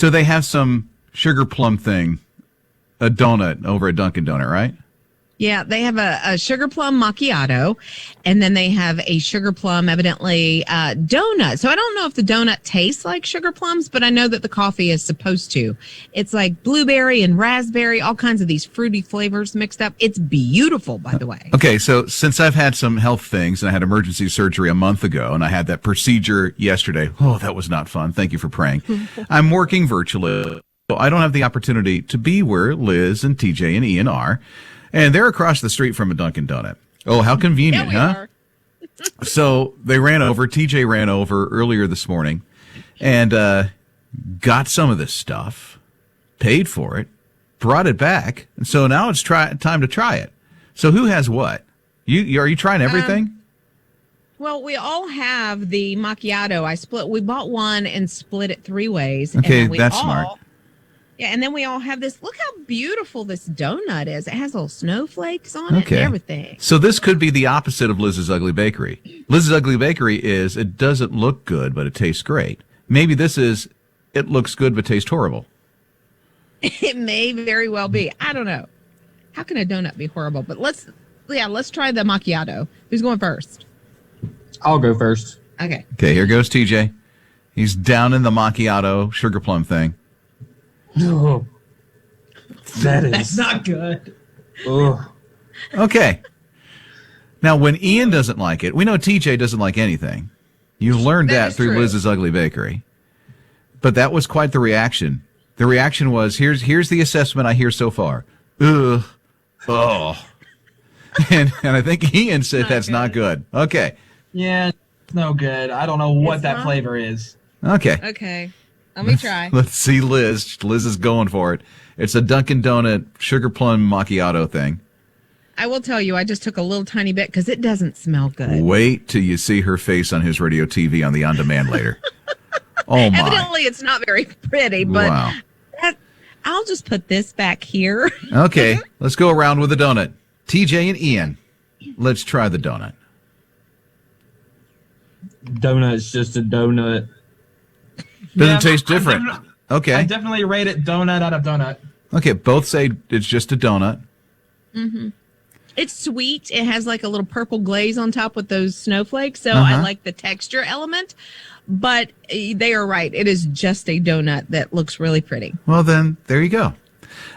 So they have some sugar plum thing, a donut over at Dunkin' Donut, right? Yeah, they have a sugar plum macchiato, and then they have a sugar plum, evidently, donut. So I don't know if the donut tastes like sugar plums, but I know that the coffee is supposed to. It's like blueberry and raspberry, all kinds of these fruity flavors mixed up. It's beautiful, by the way. Okay, so since I've had some health things, and I had emergency surgery a month ago, and I had that procedure yesterday, oh, that was not fun. Thank you for praying. I'm working virtually, so I don't have the opportunity to be where Liz and TJ and Ian are. And they're across the street from a Dunkin' Donut. Oh, how convenient, huh? So they ran over. TJ ran over earlier this morning and got some of this stuff, paid for it, brought it back. And so now it's time to try it. So who has what? Are you trying everything? Well, we all have the macchiato. We bought one and split it 3 ways. Okay, and that's smart. Yeah, and then we all have this. Look how beautiful this donut is. It has little snowflakes on it and everything. So this could be the opposite of Liz's Ugly Bakery. Liz's Ugly Bakery is, it doesn't look good, but it tastes great. Maybe this is, it looks good, but tastes horrible. It may very well be. I don't know. How can a donut be horrible? But let's try the macchiato. Who's going first? I'll go first. Okay. Okay, here goes TJ. He's down in the macchiato sugar plum thing. No, That's not good. Ugh. Okay. Now, when Ian doesn't like it, we know TJ doesn't like anything. You've learned that through true. Liz's Ugly Bakery. But that was quite the reaction. The reaction was, here's the assessment I hear so far. Ugh. Oh. And I think Ian said that's not good. Okay. Yeah, it's no good. I don't know what that flavor is. Okay. Okay. Let me try. Let's see Liz. Liz is going for it. It's a Dunkin' Donut sugar plum macchiato thing. I will tell you, I just took a little tiny bit because it doesn't smell good. Wait till you see her face on his radio TV on the on-demand later. Oh, my. Evidently, it's not very pretty, but wow. I'll just put this back here. Okay, let's go around with the donut. TJ and Ian, let's try the donut. Donut's just a donut. Doesn't taste different. Okay. I definitely rate it donut out of donut. Okay, both say it's just a donut. Mm-hmm. It's sweet. It has like a little purple glaze on top with those snowflakes, so I like the texture element. But they are right. It is just a donut that looks really pretty. Well, then, there you go.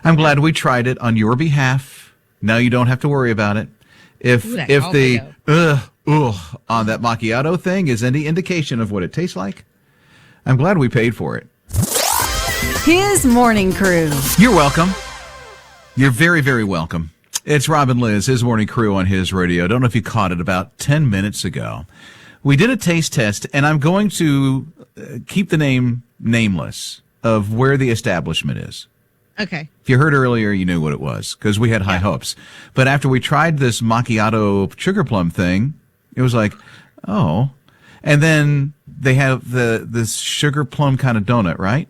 I'm glad we tried it on your behalf. Now you don't have to worry about it. If the on that macchiato thing is any indication of what it tastes like, I'm glad we paid for it. His Morning Crew. You're welcome. You're very, very welcome. It's Rob and Liz, His Morning Crew on His Radio. I don't know if you caught it about 10 minutes ago. We did a taste test, and I'm going to keep the name nameless of where the establishment is. Okay. If you heard earlier, you knew what it was because we had high hopes. But after we tried this macchiato sugar plum thing, it was like, oh. And then they have this sugar plum kind of donut, right?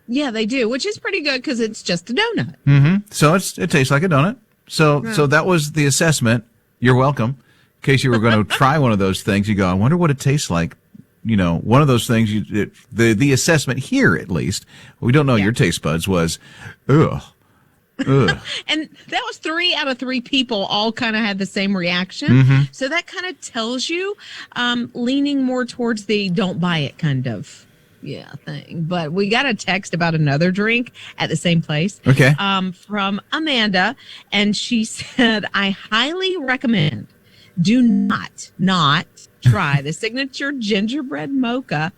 Yeah, they do, which is pretty good because it's just a donut. Mm-hmm. So it tastes like a donut. So that was the assessment. You're welcome. In case you were going to try one of those things, you go, I wonder what it tastes like. You know, one of those things, the assessment here, at least, we don't know your taste buds was, ugh. And that was 3 out of 3 people all kind of had the same reaction. So that kind of tells you leaning more towards the don't buy it kind of thing. But we got a text about another drink at the same place from Amanda, and she said, I highly recommend do not try the signature gingerbread mocha.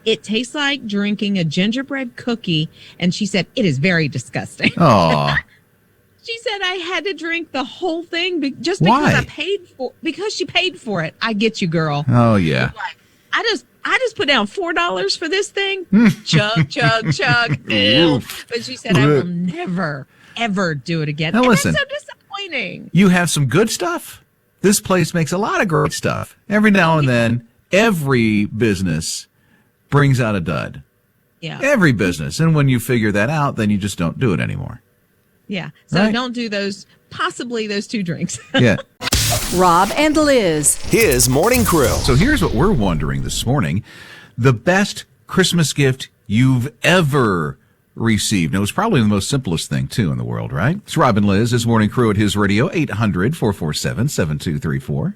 It tastes like drinking a gingerbread cookie, and she said it is very disgusting. Oh. She said I had to drink the whole thing just because Why? because she paid for it. I get you, girl. Oh yeah. I just put down $4 for this thing. Chug, chug, chug. Ew. But she said I will never, ever do it again. Now listen, that's so disappointing. You have some good stuff. This place makes a lot of great stuff. Every now and then, every business brings out a dud. Yeah. Every business. And when you figure that out, then you just don't do it anymore. Yeah. So don't do possibly those 2 drinks. Yeah. Rob and Liz. His Morning Crew. So here's what we're wondering this morning. The best Christmas gift you've ever received? It was probably the most simplest thing, too, in the world, right? It's Rob and Liz, His Morning Crew at His Radio, 800-447-7234.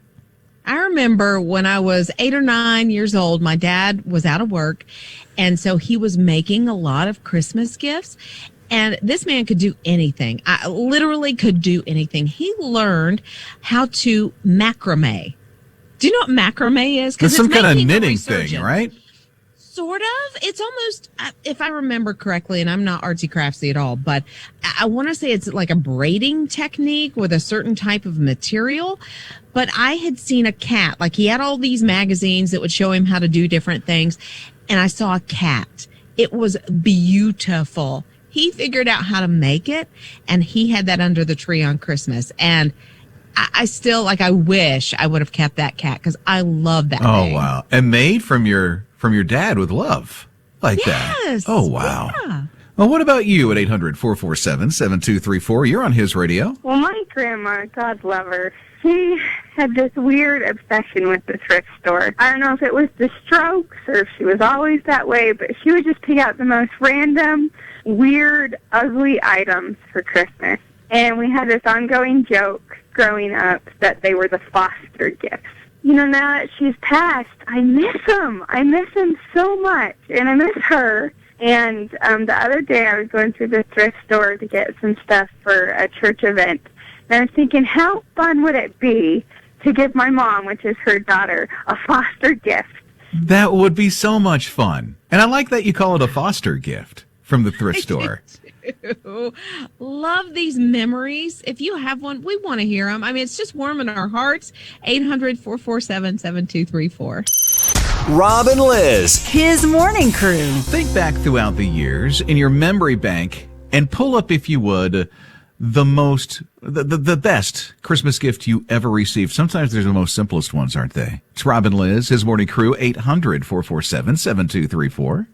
I remember when I was 8 or 9 years old, my dad was out of work, and so he was making a lot of Christmas gifts. And this man could do anything. I literally could do anything. He learned how to macrame. Do you know what macrame is? It's some kind of knitting thing, right? Sort of. It's almost, if I remember correctly, and I'm not artsy craftsy at all, but I want to say it's like a braiding technique with a certain type of material. But I had seen a cat, like he had all these magazines that would show him how to do different things. And I saw a cat. It was beautiful. He figured out how to make it, and he had that under the tree on Christmas. And I still, I wish I would have kept that cat because I love that Oh, thing. wow. And made from your dad with love like that. Yes. Oh, wow. Yeah. Well, what about you at 800-447-7234? You're on His Radio. Well, my grandma, God love her, she had this weird obsession with the thrift store. I don't know if it was the strokes or if she was always that way, but she would just pick out the most random, weird, ugly items for Christmas. And we had this ongoing joke growing up that they were the foster gifts. You know, now that she's passed, I miss them. I miss them so much, and I miss her. And the other day I was going through the thrift store to get some stuff for a church event. And I was thinking, how fun would it be to give my mom, which is her daughter, a foster gift? That would be so much fun. And I like that you call it a foster gift from the thrift store. Love these memories. If you have one, we want to hear them. I mean, it's just warming our hearts. 800-447-7234. Rob and Liz. His Morning Crew. Think back throughout the years in your memory bank and pull up, if you would, the best Christmas gift you ever received. Sometimes they're the most simplest ones, aren't they? It's Rob and Liz, His Morning Crew, 800-447-7234.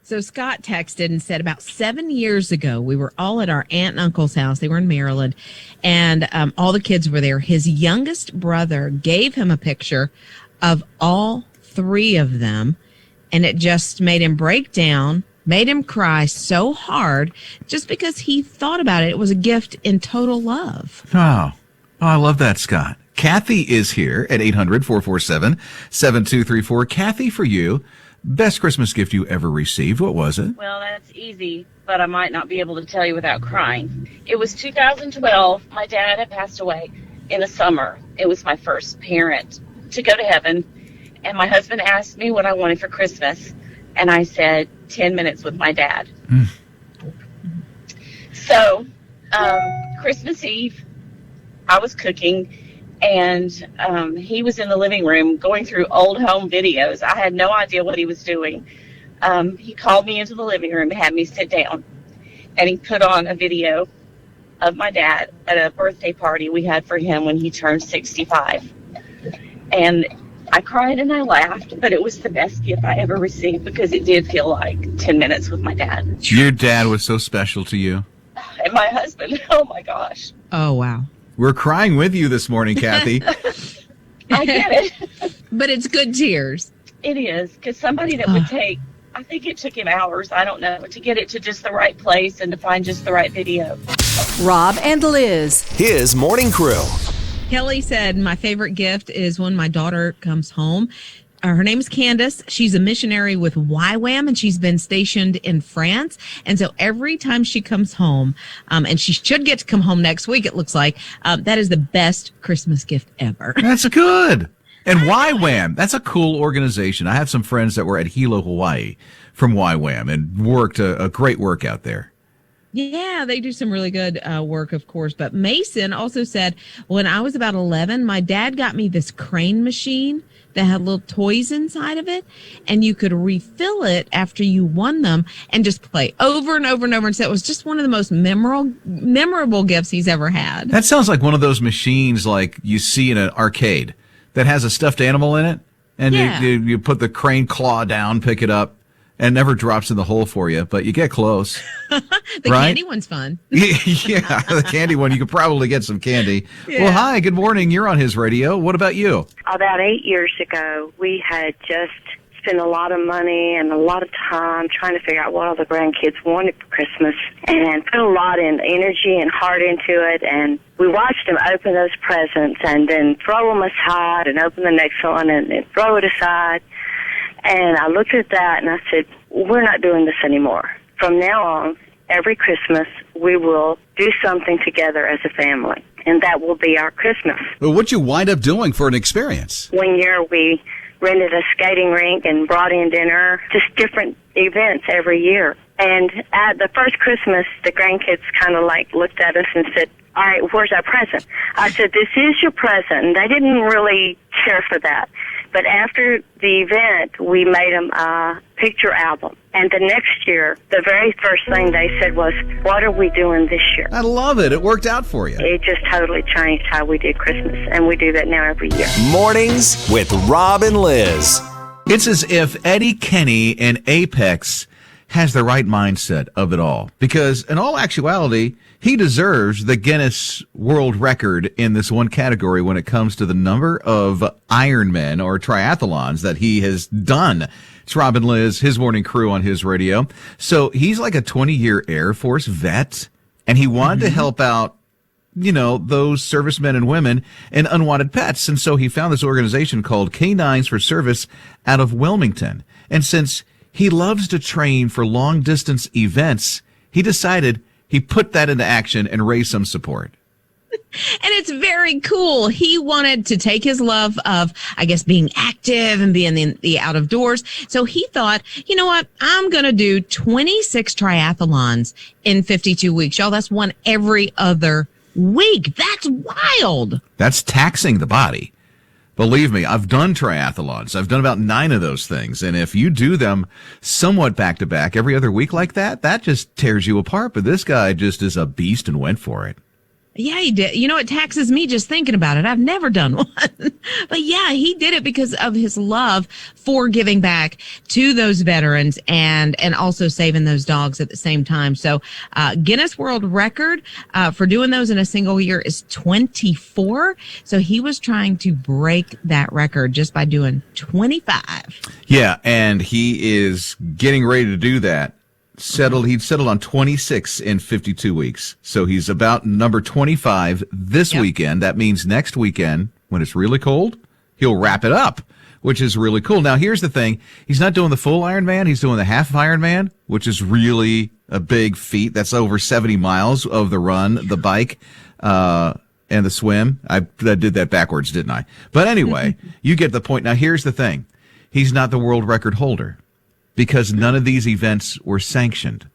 So Scott texted and said about 7 years ago, we were all at our aunt and uncle's house. They were in Maryland, and all the kids were there. His youngest brother gave him a picture of all three of them, and it just made him break down, made him cry so hard just because he thought about it. It was a gift in total love. Oh, I love that, Scott. Kathy is here at 800-447-7234. Kathy, for you, best Christmas gift you ever received. What was it? Well, that's easy, but I might not be able to tell you without crying. It was 2012. My dad had passed away in the summer. It was my first parent to go to heaven. And my husband asked me what I wanted for Christmas. And I said, 10 minutes with my dad. So, Christmas Eve, I was cooking. And he was in the living room going through old home videos. I had no idea what he was doing. He called me into the living room and had me sit down. And he put on a video of my dad at a birthday party we had for him when he turned 65. And I cried and I laughed, but it was the best gift I ever received because it did feel like 10 minutes with my dad. Your dad was so special to you. And my husband, oh my gosh. Oh, wow. We're crying with you this morning, Kathy. I get it. But it's good tears. It is, because somebody that would take, I think it took him hours, I don't know, to get it to just the right place and to find just the right video. Rob and Liz. His Morning Crew. Kelly said, my favorite gift is when my daughter comes home. Her name is Candace. She's a missionary with YWAM, and she's been stationed in France. And so every time she comes home, and she should get to come home next week, it looks like, that is the best Christmas gift ever. That's good. And YWAM, that's a cool organization. I have some friends that were at Hilo, Hawaii from YWAM and worked a great work out there. Yeah, they do some really good work, of course. But Mason also said, when I was about 11, my dad got me this crane machine that had little toys inside of it, and you could refill it after you won them and just play over and over and over. And so it was just one of the most memorable gifts he's ever had. That sounds like one of those machines like you see in an arcade that has a stuffed animal in it, and Yeah. you put the crane claw down, pick it up, and it never drops in the hole for you, but you get close. The right? candy one's fun. Yeah, the candy one. You could probably get some candy. Yeah. Well, hi, good morning. You're on His Radio. What about you? About 8 years ago, we had just spent a lot of money and a lot of time trying to figure out what all the grandkids wanted for Christmas and put a lot in energy and heart into it. And we watched them open those presents and then throw them aside and open the next one and then throw it aside. And I looked at that and I said, we're not doing this anymore. From now on, every Christmas, we will do something together as a family, and that will be our Christmas. Well, what'd you wind up doing for an experience? One year, we rented a skating rink and brought in dinner, just different events every year. And at the first Christmas, the grandkids kind of like looked at us and said, all right, where's our present? I said, this is your present. And they didn't really care for that. But after the event, we made them a picture album. And the next year, the very first thing they said was, what are we doing this year? I love it. It worked out for you. It just totally changed how we did Christmas. And we do that now every year. Mornings with Rob and Liz. It's as if Eddie Kenny in Apex has the right mindset of it all. Because in all actuality, he deserves the Guinness World Record in this one category when it comes to the number of Ironmen or triathlons that he has done. It's Rob and Liz, his morning crew on his radio. So he's like a 20-year Air Force vet, and he wanted to help out, you know, those servicemen and women and unwanted pets. And so he found this organization called Canines for Service out of Wilmington. And since he loves to train for long-distance events, he decided he put that into action and raised some support. And it's very cool. He wanted to take his love of, I guess, being active and being in the out of doors. So he thought, you know what? I'm going to do 26 triathlons in 52 weeks. Y'all, that's one every other week. That's wild. That's taxing the body. Believe me, I've done triathlons. I've done about 9 of those things. And if you do them somewhat back to back every other week like that, that just tears you apart. But this guy just is a beast and went for it. Yeah, he did. You know, it taxes me just thinking about it. I've never done one. But yeah, he did it because of his love for giving back to those veterans and also saving those dogs at the same time. So, Guinness World Record, for doing those in a single year is 24. So he was trying to break that record just by doing 25. Yeah. And he is getting ready to do that. He'd settled on 26 in 52 weeks. So he's about number 25 this weekend. That means next weekend, when it's really cold, he'll wrap it up, which is really cool. Now, here's the thing. He's not doing the full Ironman. He's doing the half Ironman, which is really a big feat. That's over 70 miles of the run, the bike, and the swim. I did that backwards, didn't I? But anyway, you get the point. Now, here's the thing. He's not the world record holder, because none of these events were sanctioned.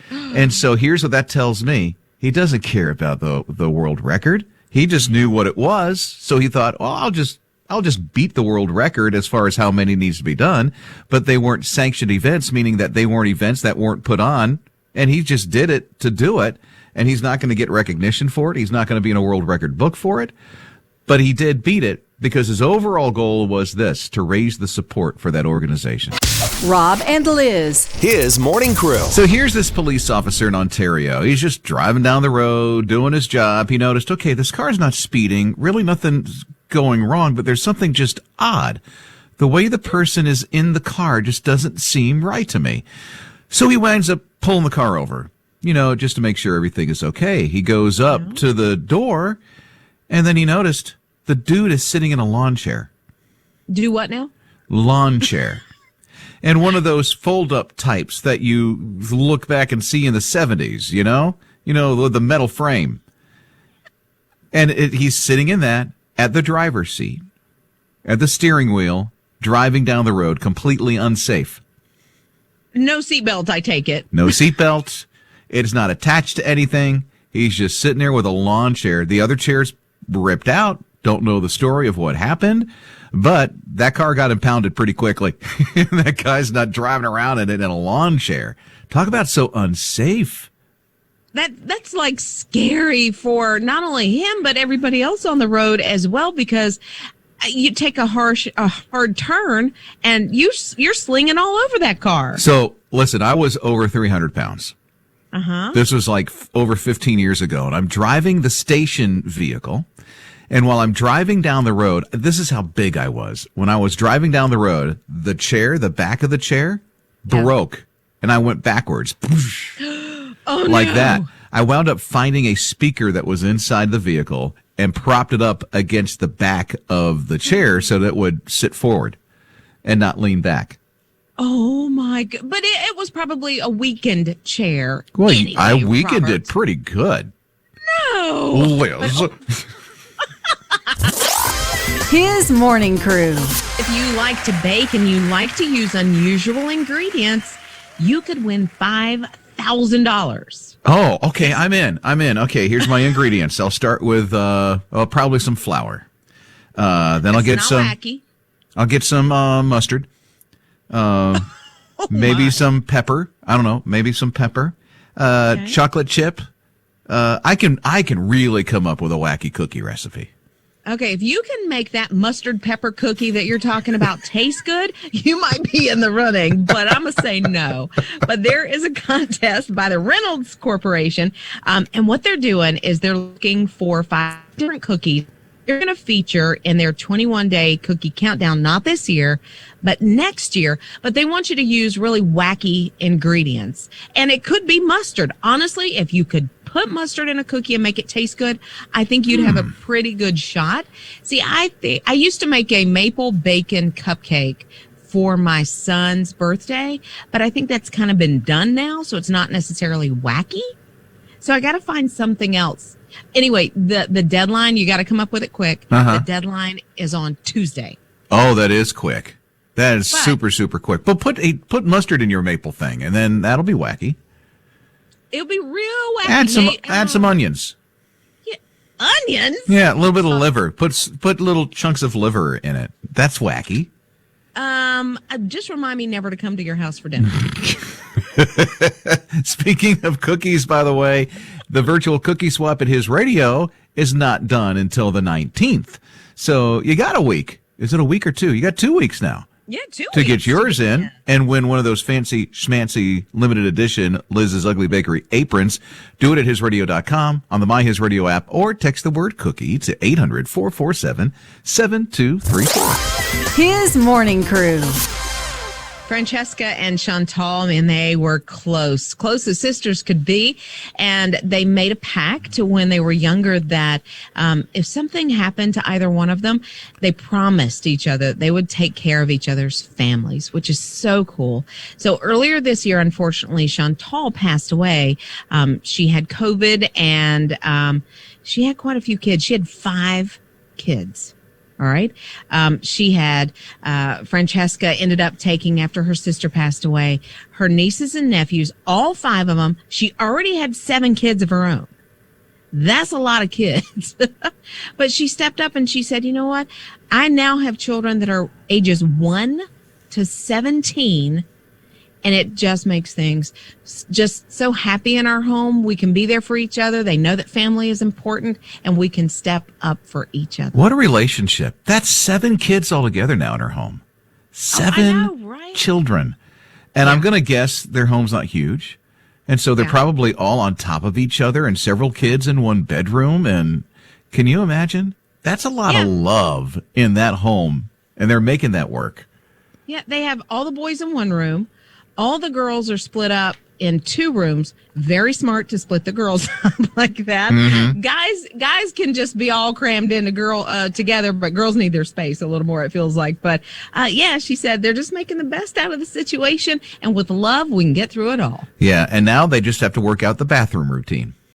And so here's what that tells me. He doesn't care about the world record. He just knew what it was. So he thought, well, I'll just beat the world record as far as how many needs to be done. But they weren't sanctioned events, meaning that they weren't events that weren't put on. And he just did it to do it. And he's not going to get recognition for it. He's not going to be in a world record book for it. But he did beat it because his overall goal was this, to raise the support for that organization. Rob and Liz. His morning crew. So here's this police officer in Ontario. He's just driving down the road, doing his job. He noticed, okay, this car's not speeding. Really nothing's going wrong, but there's something just odd. The way the person is in the car just doesn't seem right to me. So he winds up pulling the car over, you know, just to make sure everything is okay. He goes up to the door, and then he noticed the dude is sitting in a lawn chair. Do what now? Lawn chair. And one of those fold-up types that you look back and see in the 70s, you know, the metal frame. And he's sitting in that at the driver's seat, at the steering wheel, driving down the road, completely unsafe. No seatbelt, I take it. No seatbelt. It's not attached to anything. He's just sitting there with a lawn chair. The other chair's ripped out. Don't know the story of what happened, but that car got impounded pretty quickly. That guy's not driving around in a lawn chair. Talk about so unsafe. That's like scary for not only him, but everybody else on the road as well, because you take a hard turn and you're slinging all over that car. So listen, I was over 300 pounds. Uh-huh. This was like over 15 years ago, and I'm driving the station vehicle. And while I'm driving down the road, this is how big I was. When I was driving down the road, the back of the chair broke, and I went backwards. Oh, like no. that. I wound up finding a speaker that was inside the vehicle and propped it up against the back of the chair so that it would sit forward and not lean back. Oh my god! But it was probably a weekend chair. Well, anyway, I weakened Robert. it pretty good. No. Liz. His morning crew. If you like to bake and you like to use unusual ingredients, you could win $5,000. Oh, okay. I'm in. Okay, here's my ingredients. I'll start with probably some flour. Then I'll get Not some. wacky. I'll get some mustard. Maybe some pepper. I don't know. Maybe some pepper. Okay. Chocolate chip. I can really come up with a wacky cookie recipe. Okay, if you can make that mustard pepper cookie that you're talking about taste good, you might be in the running, but I'm going to say no. But there is a contest by the Reynolds Corporation, and what they're doing is they're looking for 5 different cookies they're going to feature in their 21-day cookie countdown, not this year, but next year. But they want you to use really wacky ingredients. And it could be mustard. Honestly, if you could put mustard in a cookie and make it taste good, I think you'd have a pretty good shot. See, I used to make a maple bacon cupcake for my son's birthday, but I think that's kind of been done now, so it's not necessarily wacky. So I got to find something else. Anyway, the deadline, you got to come up with it quick. Uh-huh. The deadline is on Tuesday. Oh, that is quick. That is super, super quick. But put mustard in your maple thing, and then that'll be wacky. It'll be real wacky. Add some onions. Yeah, onions? Yeah, a little bit of liver. Put little chunks of liver in it. That's wacky. Just remind me never to come to your house for dinner. Speaking of cookies, by the way, the virtual cookie swap at His Radio is not done until the 19th. So you got a week. Is it a week or 2? You got 2 weeks now. Yeah, 2 weeks. To get yours in and win one of those fancy schmancy limited edition Lizz's Ugly Bakery aprons. Do it at hisradio.com, on the My His Radio app, or text the word cookie to 800-447-7234. His morning crew. Francesca and Chantal, and they were close as sisters could be. And they made a pact when they were younger that if something happened to either one of them, they promised each other they would take care of each other's families, which is so cool. So earlier this year, unfortunately, Chantal passed away. She had COVID, and she had quite a few kids. She had 5 kids. All right. She had, Francesca ended up taking, after her sister passed away, her nieces and nephews, all 5 of them. She already had 7 kids of her own. That's a lot of kids. But she stepped up and she said, you know what? I now have children that are ages 1 to 17. And it just makes things just so happy in our home. We can be there for each other. They know that family is important, and we can step up for each other. What a relationship. That's 7 kids altogether now in her home. 7 I know, right? children. And I'm going to guess their home's not huge. And so they're probably all on top of each other and several kids in one bedroom. And can you imagine? That's a lot of love in that home. And they're making that work. Yeah, they have all the boys in one room. All the girls are split up in 2 rooms. Very smart to split the girls up like that. Mm-hmm. Guys can just be all crammed in together, but girls need their space a little more, it feels like. But yeah, she said they're just making the best out of the situation, and with love, we can get through it all. Yeah, and now they just have to work out the bathroom routine.